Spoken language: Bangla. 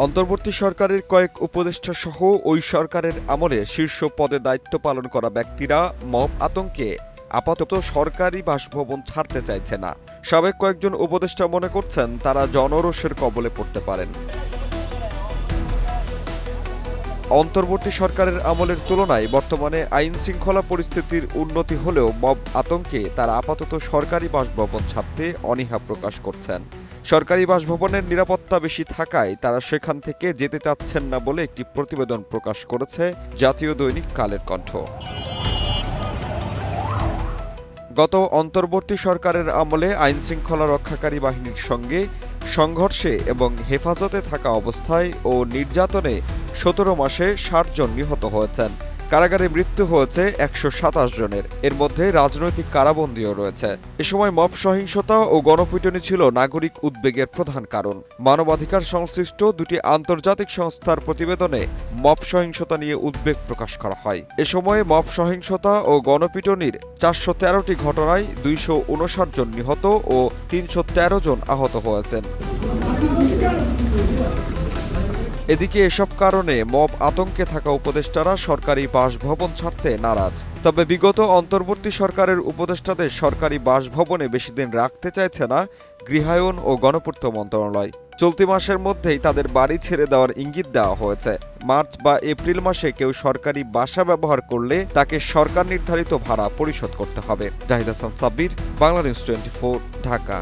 অন্তর্বর্তী সরকারের কয়েক উপদেষ্টা সহ ওই সরকারের আমলে শীর্ষ পদে দায়িত্ব পালন করা ব্যক্তিরা মব আতঙ্কে আপাতত সরকারি বাসভবন ছাড়তে চাইছে না। সাবেক কয়েকজন উপদেষ্টা মনে করছেন তারা জনরোষের কবলে পড়তে পারেন। অন্তর্বর্তী সরকারের আমলের তুলনায় বর্তমানে আইন শৃঙ্খলা পরিস্থিতির উন্নতি হলেও মব আতঙ্কে তারা আপাতত সরকারি বাসভবন ছাড়তে অনীহা প্রকাশ করছেন। সরকারি বাসভবনের নিরাপত্তা বেশি থাকায় তারা সেখান থেকে যেতে চাচ্ছেন না বলে একটি প্রতিবেদন প্রকাশ করেছে জাতীয় দৈনিক কালের কণ্ঠ। গত অন্তর্বর্তী সরকারের আমলে আইন শৃঙ্খলা রক্ষাকারী বাহিনীর সঙ্গে সংঘর্ষে এবং হেফাজতে থাকা অবস্থায় ও নির্যাতনে ১৭ মাসে ৬০ জন নিহত হয়েছেন। কারাগারে মৃত্যু হয়েছে ১২৭ জনের, এর মধ্যে রাজনৈতিক কারাবন্দীও রয়েছে। এ সময় মব সহিংসতা ও গণপিটুনি ছিল নাগরিক উদ্বেগের প্রধান কারণ। মানবাধিকার সংশ্লিষ্ট দুটি আন্তর্জাতিক সংস্থার প্রতিবেদনে মব সহিংসতা নিয়ে উদ্বেগ প্রকাশ করা হয়। এ সময়ে মব সহিংসতা ও গণপিটুনির ৪১৩টি ঘটনায় ২৫৯ জন নিহত ও ৩১৩ জন আহত হয়েছেন। এদিকে এসব কারণে মব আতঙ্কে থাকা উপদেষ্টারা সরকারি বাসভবন ছাড়তে নারাজ। তবে বিগত অন্তর্বর্তী সরকারের উপদেষ্টাদের সরকারি বাসভবনে বেশিদিন রাখতে চাইছে না গৃহায়ন ও গণপূর্ত মন্ত্রণালয়। চলতি মাসের মধ্যেই তাদের বাড়ি ছেড়ে দেওয়ার ইঙ্গিত দেওয়া হয়েছে। মার্চ বা এপ্রিল মাসে কেউ সরকারি বাসা ব্যবহার করলে তাকে সরকার নির্ধারিত ভাড়া পরিশোধ করতে হবে। জাহিদ হাসান সাব্বির, বাংলা নিউজ 24, ঢাকা।